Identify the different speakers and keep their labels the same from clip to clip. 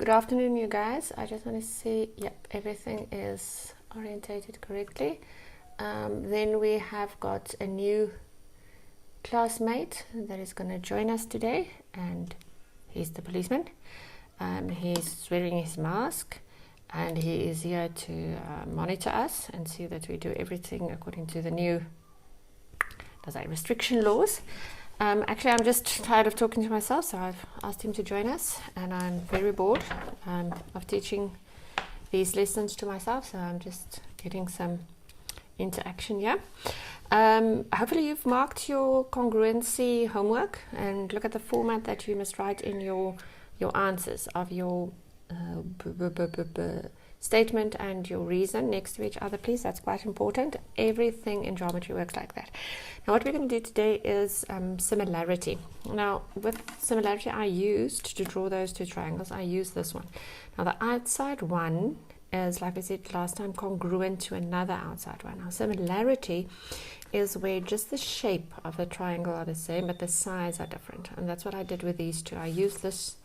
Speaker 1: Good afternoon, you guys. I just want to see, yep, everything is orientated correctly. Then we have got a new classmate that is going to join us today, and he's the policeman. He's wearing his mask, and he is here to monitor us and see that we do everything according to the new restriction laws. Actually, I'm just tired of talking to myself, so I've asked him to join us, and I'm very bored of teaching these lessons to myself, so I'm just getting some interaction here. Hopefully you've marked your congruency homework, and look at the format that you must write in your answers of your statement and your reason next to each other, please. That's quite important. Everything in geometry works like that. Now what we're going to do today is similarity. Now with similarity, I used to draw those two triangles, I use this one. Now the outside one is, like I said last time, congruent to another outside one. Now similarity is where just the shape of the triangle are the same, but the sides are different, and that's what I did with these two. I used this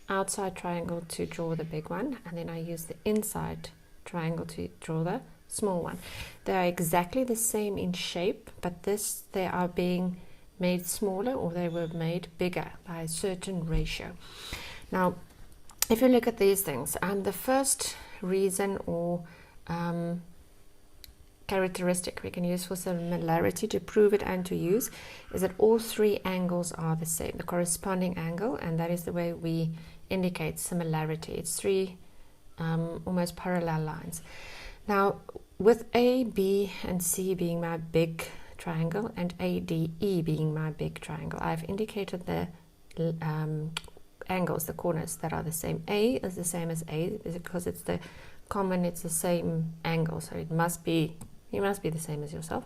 Speaker 1: outside triangle to draw the big one, and then I use the inside triangle to draw the small one. They are exactly the same in shape, but they are being made smaller, or they were made bigger by a certain ratio. Now if you look at these things, the first reason or characteristic we can use for similarity to prove it and to use is that all three angles are the same, the corresponding angle, and that is the way we indicate similarity. It's three almost parallel lines. Now with A, B and C being my big triangle and ADE being my big triangle, I've indicated the angles, the corners that are the same. A is the same as A because it's the common, it's the same angle, so you must be the same as yourself.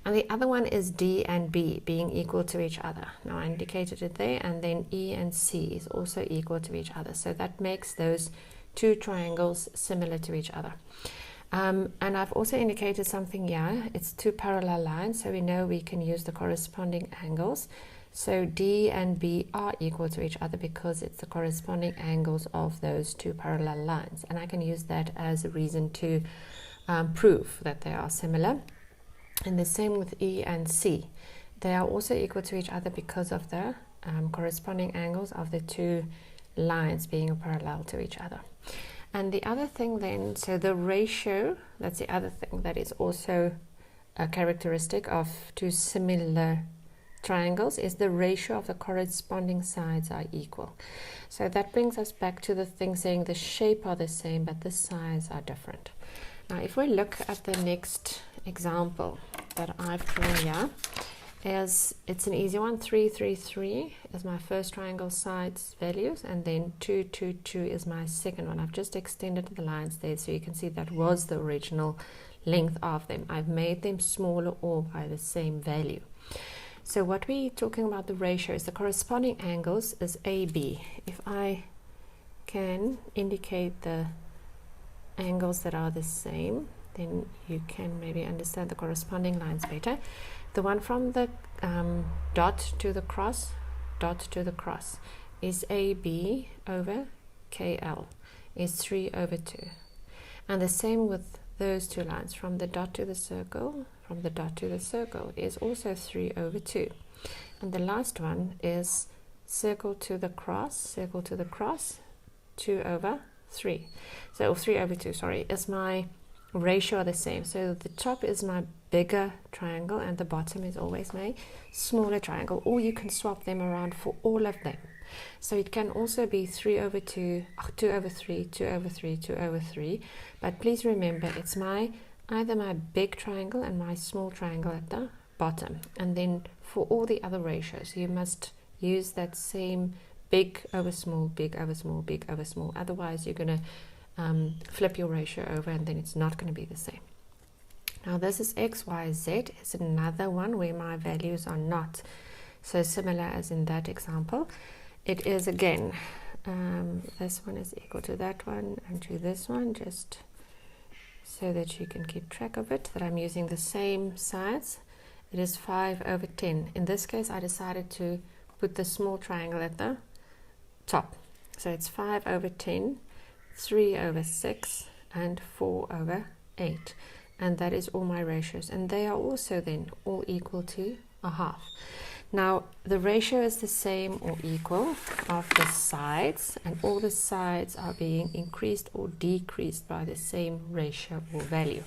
Speaker 1: And the other one is D and B being equal to each other. Now I indicated it there, and then E and C is also equal to each other, so that makes those two triangles similar to each other. And I've also indicated something here. It's two parallel lines, so we know we can use the corresponding angles. So D and B are equal to each other because it's the corresponding angles of those two parallel lines, and I can use that as a reason to prove that they are similar. And the same with E and C. They are also equal to each other because of the corresponding angles of the two lines being parallel to each other. And the other thing then, so the ratio, that's the other thing that is also a characteristic of two similar triangles, is the ratio of the corresponding sides are equal. So that brings us back to the thing saying the shape are the same, but the sides are different. Now if we look at the next example that I've drawn here, it's an easy one. 3, 3, 3 is my first triangle sides values, and then 2, 2, 2 is my second one. I've just extended the lines there so you can see that was the original length of them. I've made them smaller or by the same value. So what we're talking about, the ratio, is the corresponding angles is AB. If I can indicate the angles that are the same, then you can maybe understand the corresponding lines better. The one from the dot to the cross is AB over KL, is 3 over 2. And the same with those two lines from the dot to the circle, is also 3 over 2. And the last one is circle to the cross, 2 over 3. So 3 over 2, sorry, is my ratio are the same. So the top is my bigger triangle and the bottom is always my smaller triangle, or you can swap them around for all of them. So it can also be 3 over 2, 2 over 3, 2 over 3, 2 over 3. But please remember, it's either my big triangle and my small triangle at the bottom. And then for all the other ratios, you must use that same big over small, big over small, big over small. Otherwise, you're going to flip your ratio over, and then it's not going to be the same. Now this is X, Y, Z. Is another one where my values are not so similar as in that example. It is again, this one is equal to that one and to this one, just so that you can keep track of it, that I'm using the same sides. It is 5 over 10. In this case, I decided to put the small triangle at the top. So it's 5 over 10, 3 over 6, and 4 over 8. And that is all my ratios. And they are also then all equal to a half. Now, the ratio is the same or equal of the sides, and all the sides are being increased or decreased by the same ratio or value.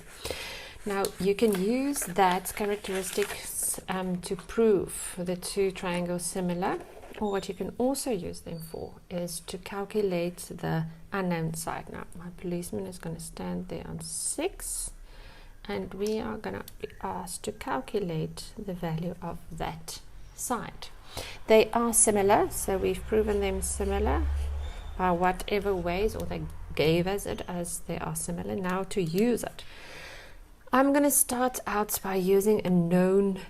Speaker 1: Now, you can use that characteristics to prove the two triangles similar, or what you can also use them for is to calculate the unknown side. Now, my policeman is going to stand there on 6, and we are going to be asked to calculate the value of that side. They are similar, so we've proven them similar by whatever ways, or they gave us it as they are similar. Now, to use it, I'm going to start out by using a known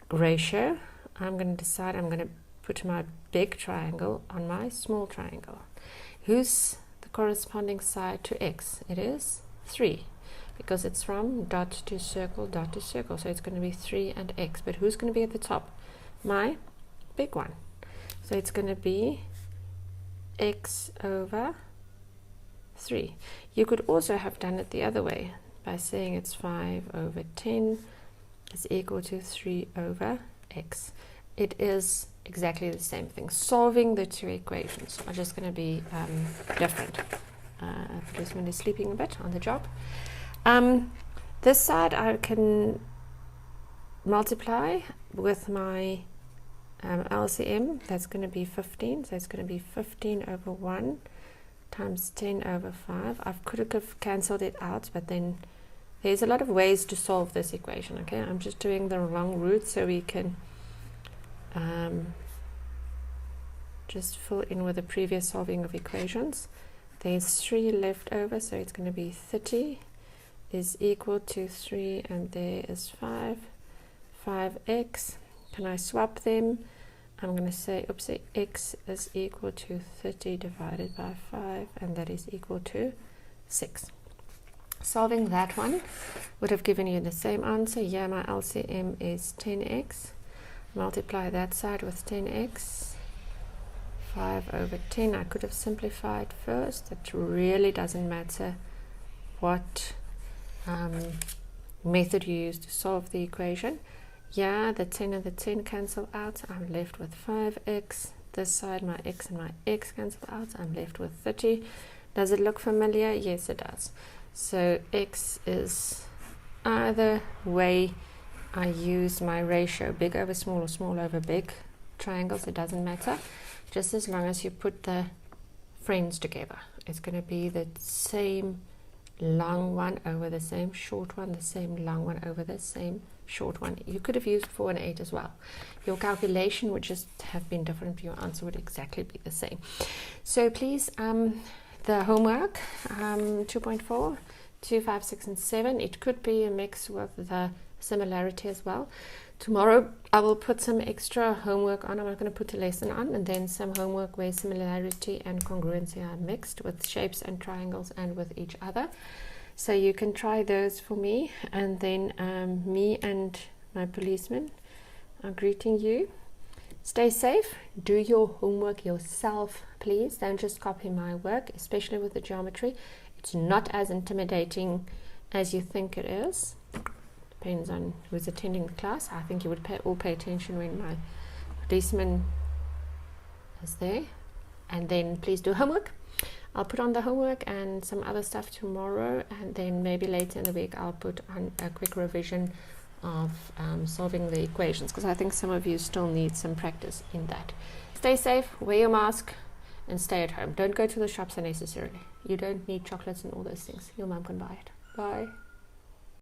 Speaker 1: ratio. I'm going to decide I'm going to put my big triangle on my small triangle. Who's the corresponding side to x? It is 3, because it's from dot to circle, so it's going to be 3 and x. But who's going to be at the top? My big one. So it's going to be x over 3. You could also have done it the other way by saying it's 5 over 10 is equal to 3 over x. It is exactly the same thing. Solving the two equations are just going to be different. Policeman is sleeping a bit on the job. This side I can multiply with my LCM. That's going to be 15. So it's going to be 15 over 1 times 10 over 5. I could have cancelled it out, but then there's a lot of ways to solve this equation. Okay, I'm just doing the long route so we can just fill in with the previous solving of equations. There's 3 left over, so it's going to be 30 is equal to 3, and there is 5. 5x. Can I swap them? I'm going to say, oopsie, x is equal to 30 divided by 5, and that is equal to 6. Solving that one would have given you the same answer. Yeah, my LCM is 10x. Multiply that side with 10x. 5 over 10. I could have simplified first. It really doesn't matter what method you use to solve the equation. Yeah, the 10 and the 10 cancel out. I'm left with 5x. This side, my x and my x cancel out. I'm left with 30. Does it look familiar? Yes, it does. So x is either way I use my ratio, big over small or small over big triangles. It doesn't matter. Just as long as you put the friends together. It's going to be the same long one over the same short one, the same long one over the same short one. You could have used 4 and 8 as well. Your calculation would just have been different, but your answer would exactly be the same. So please, the homework, 2.4, 2, 5, 6, and 7. It could be a mix with the similarity as well. Tomorrow I will put some extra homework on. I'm not going to put a lesson on, and then some homework where similarity and congruency are mixed with shapes and triangles and with each other. So you can try those for me, and then me and my policeman are greeting you. Stay safe. Do your homework yourself, please. Don't just copy my work, especially with the geometry. It's not as intimidating as you think it is. Depends on who's attending the class. I think you would all pay attention when my policeman is there. And then please do homework. I'll put on the homework and some other stuff tomorrow, and then maybe later in the week I'll put on a quick revision of solving the equations, because I think some of you still need some practice in that. Stay safe, wear your mask, and stay at home. Don't go to the shops unnecessarily. You don't need chocolates and all those things. Your mom can buy it. Bye.